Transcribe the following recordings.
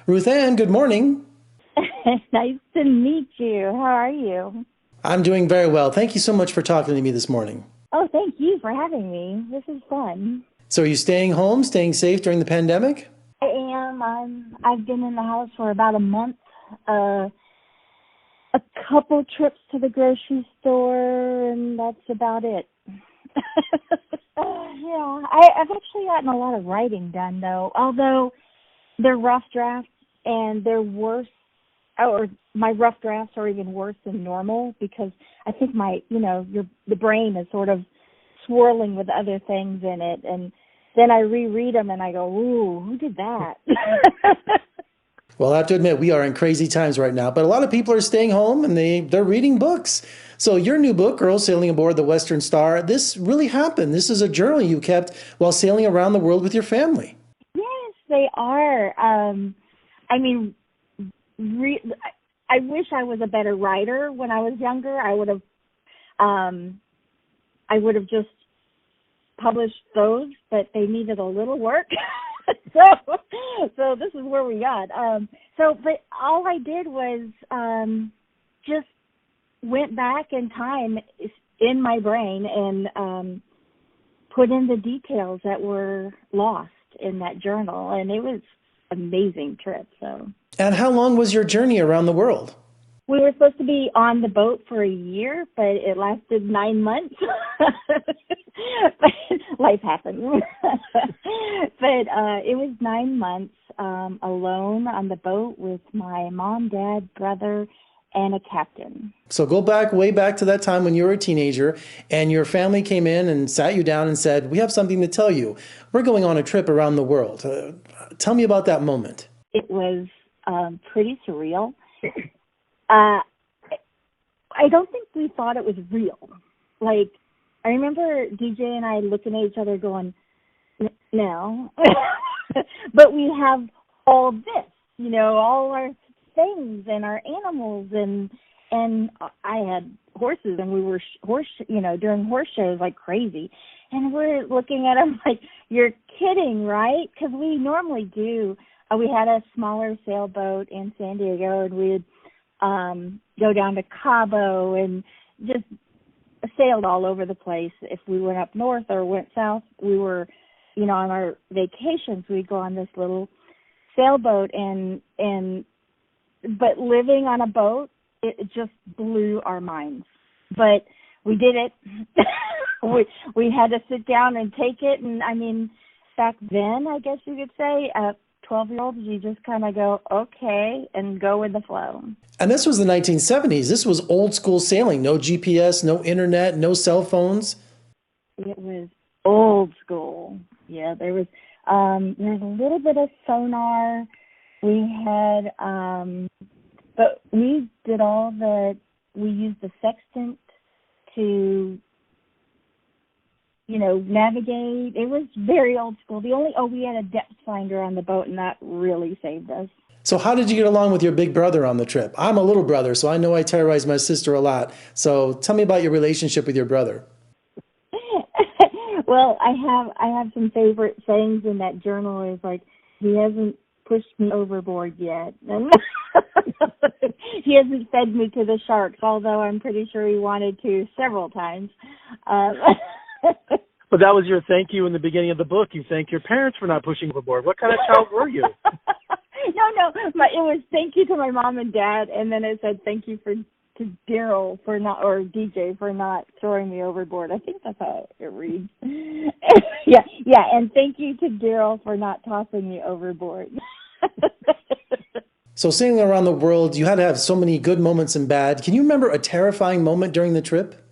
RuthAnne, good morning. Nice to meet you. How are you? I'm doing very well. Thank you so much for talking to me this morning. Oh, thank you for having me. This is fun. So, are you staying home, staying safe during the pandemic? I am. I've been in the house for about a month. Uh, a couple trips to the grocery store, and that's about it. I've actually gotten a lot of writing done, though. Although they're rough drafts, and they're worse, or my rough drafts are even worse than normal because I think the brain is sort of swirling with other things in it, and then I reread them and I go, ooh, who did that? Well, I have to admit, we are in crazy times right now, but a lot of people are staying home and they're reading books. So, your new book, Girls Sailing Aboard the Western Star, this really happened. This is a journal you kept while sailing around the world with your family. Yes, they are. I mean, I wish I was a better writer when I was younger. I would have just published those, but they needed a little work. so this is where we got. But all I did was just went back in time in my brain and put in the details that were lost in that journal, and it was an amazing trip. So. And how long was your journey around the world? We were supposed to be on the boat for a year, but it lasted 9 months. Life happened. But it was 9 months alone on the boat with my mom, dad, brother, and a captain. So, go back, way back to that time when you were a teenager and your family came in and sat you down and said, "We have something to tell you. We're going on a trip around the world." Tell me about that moment. It was pretty surreal. I don't think we thought it was real. Like, I remember DJ and I looking at each other going, no. But we have all this, all our things and our animals, and I had horses, and we were doing horse shows like crazy. And we're looking at them like, you're kidding, right? Because we normally do. We had a smaller sailboat in San Diego, and we'd go down to Cabo and just sailed all over the place. If we went up north or went south, we were, on our vacations, we'd go on this little sailboat but living on a boat, it just blew our minds. But we did it. we had to sit down and take it. And I mean, back then, I guess you could say, 12-year-olds, you just kind of go, okay, and go with the flow. And this was the 1970s. This was old school sailing. No GPS, no internet, no cell phones. It was old school. Yeah, there was a little bit of sonar. We had, but we used the sextant to, navigate. It was very old school. We had a depth finder on the boat, and that really saved us. So how did you get along with your big brother on the trip? I'm a little brother, so I know I terrorize my sister a lot. So tell me about your relationship with your brother. Well, I have some favorite sayings in that journal. Is like, he hasn't pushed me overboard yet. And he hasn't fed me to the sharks, although I'm pretty sure he wanted to several times. But that was your thank you in the beginning of the book. You thank your parents for not pushing overboard. What kind of child were you? No. It was thank you to my mom and dad, and then it said thank you to Daryl or DJ for not throwing me overboard. I think that's how it reads. yeah, and thank you to Daryl for not tossing me overboard. So sailing around the world, you had to have so many good moments and bad. Can you remember a terrifying moment during the trip?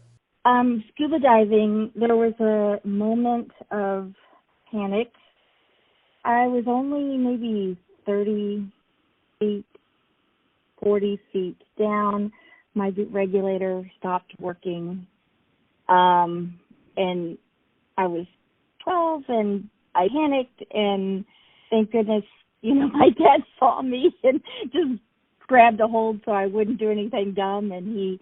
Scuba diving, there was a moment of panic. I was only maybe 30 feet, 40 feet down. My regulator stopped working. And I was 12, and I panicked, and thank goodness, my dad saw me and just grabbed a hold so I wouldn't do anything dumb, and he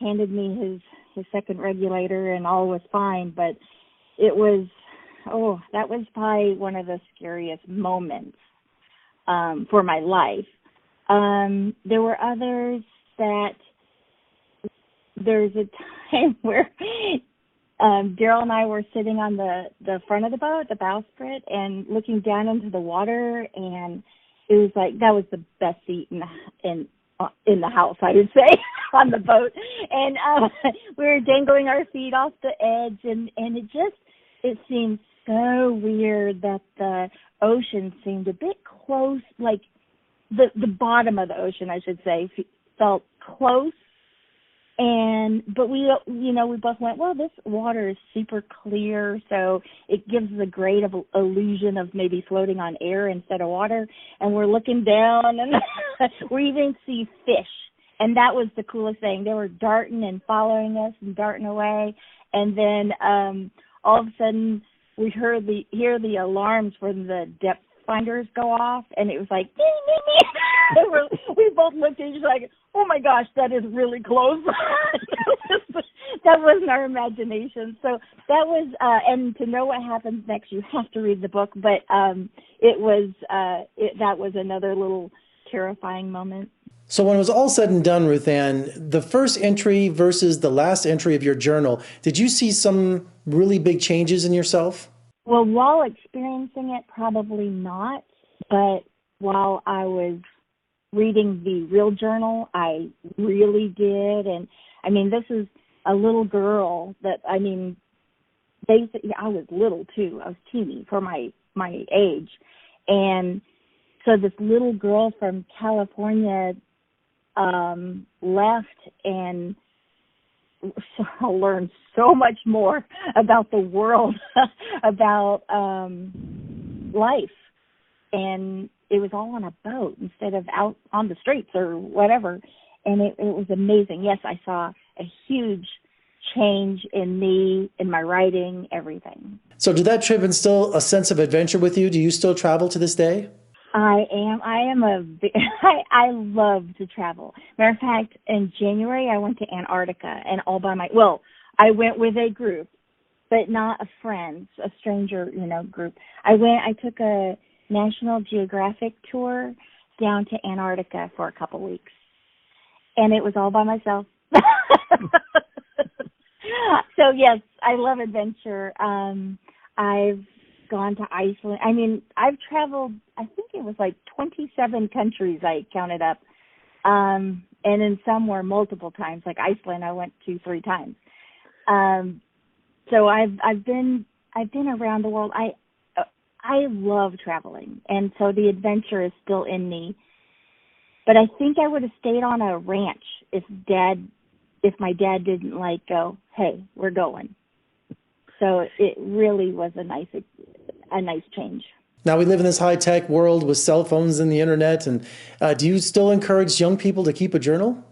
handed me his second regulator, and all was fine. But it was, that was probably one of the scariest moments for my life. There were others that there's a time where Daryl and I were sitting on the front of the boat, the bowsprit, and looking down into the water, and it was like that was the best seat in the house, I would say, on the boat. And we were dangling our feet off the edge, and it seemed so weird that the ocean seemed a bit close, like the bottom of the ocean, I should say, felt close. But we both went, well, this water is super clear, so it gives the great of illusion of maybe floating on air instead of water. And we're looking down, and we even see fish. And that was the coolest thing. They were darting and following us and darting away. And then all of a sudden, we hear the alarms from the depth finders go off, and it was like, ding, ding, ding. We both looked at each other like, oh my gosh, that is really close. That wasn't our imagination. So that was, and to know what happens next, you have to read the book. But that was another little terrifying moment. So when it was all said and done, RuthAnne, the first entry versus the last entry of your journal, did you see some really big changes in yourself? Well, while experiencing it, probably not. But while I was reading the real journal, I really did. And, I mean, this is a little girl that, I mean, basically, I was little, too. I was teeny for my age. And so this little girl from California left, and so I learned so much more about the world, about life. And it was all on a boat instead of out on the streets or whatever. And it was amazing. Yes, I saw a huge change in me, in my writing, everything. So did that trip instill a sense of adventure with you? Do you still travel to this day? I love to travel. Matter of fact, in January, I went to Antarctica, and I went with a group, but not a friend, a stranger, group. I took a National Geographic tour down to Antarctica for a couple weeks, and it was all by myself. So yes, I love adventure. I've gone to Iceland. I mean, I've traveled, I think it was like 27 countries I counted up. And in some were multiple times, like Iceland I went to 3 times. So I've been around the world. I love traveling, and so the adventure is still in me. But I think I would have stayed on a ranch if my dad didn't go, hey, we're going. So it really was a nice change. Now we live in this high-tech world with cell phones and the internet. And do you still encourage young people to keep a journal?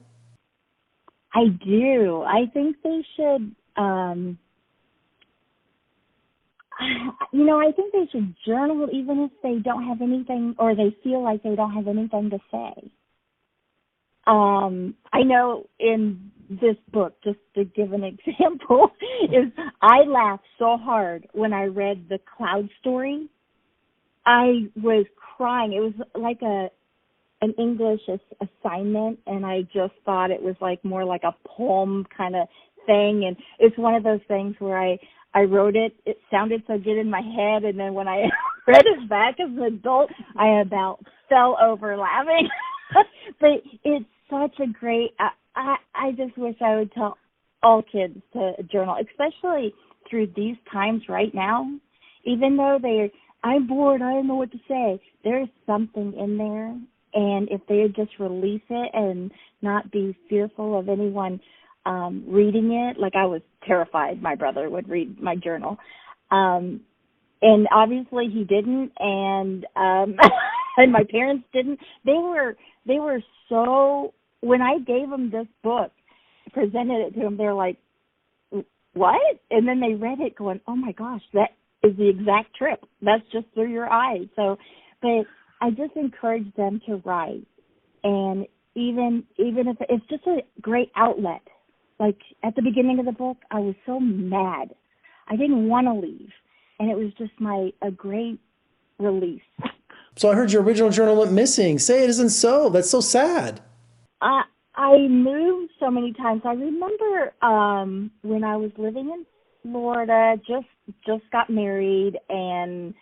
I do. I think they should, I think they should journal even if they don't have anything, or they feel like they don't have anything to say. I know in this book, just to give an example, is I laughed so hard when I read the cloud story. I was crying. It was like an English assignment, and I just thought it was more like a poem kind of thing. And it's one of those things where I wrote it. It sounded so good in my head, and then when I read it back as an adult, I about fell over laughing. But it's such a great, I just wish I would tell all kids to journal, especially through these times right now. Even though I'm bored, I don't know what to say, there's something in there. And if they would just release it and not be fearful of anyone reading it, like I was terrified my brother would read my journal. And obviously he didn't, and and my parents didn't. They were so, when I gave them this book, presented it to them, they're like, what? And then they read it going, oh my gosh, that is the exact trip. That's just through your eyes. So, but I just encourage them to write. And even if it's just a great outlet. Like at the beginning of the book, I was so mad. I didn't want to leave. And it was just a great release. So I heard your original journal went missing. Say it isn't so. That's so sad. I moved so many times. I remember when I was living in Florida, just got married and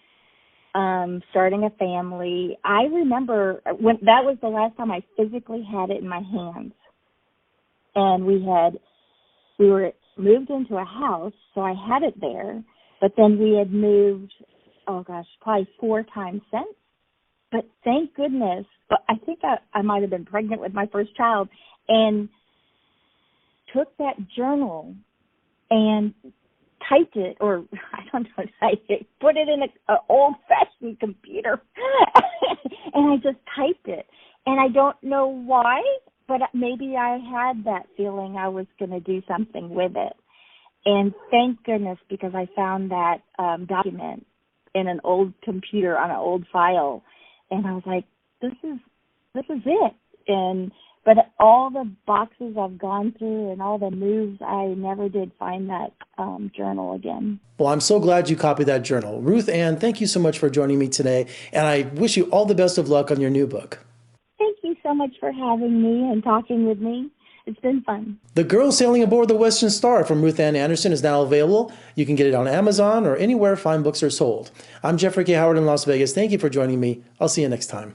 starting a family. I remember when that was the last time I physically had it in my hands. And we were moved into a house, so I had it there. But then we had moved, oh gosh, probably 4 times since. But thank goodness, but I think I might have been pregnant with my first child and took that journal and typed it, or I don't know, put it in an old-fashioned computer, and I just typed it. And I don't know why, but maybe I had that feeling I was going to do something with it. And thank goodness, because I found that document in an old computer on an old file. And I was like, this is it. But all the boxes I've gone through and all the moves, I never did find that journal again. Well, I'm so glad you copied that journal. RuthAnne, thank you so much for joining me today. And I wish you all the best of luck on your new book. Thank you so much for having me and talking with me. It's been fun. The Girl Sailing Aboard the Western Star from RuthAnne Anderson is now available. You can get it on Amazon or anywhere fine books are sold. I'm Jeffrey K. Howard in Las Vegas. Thank you for joining me. I'll see you next time.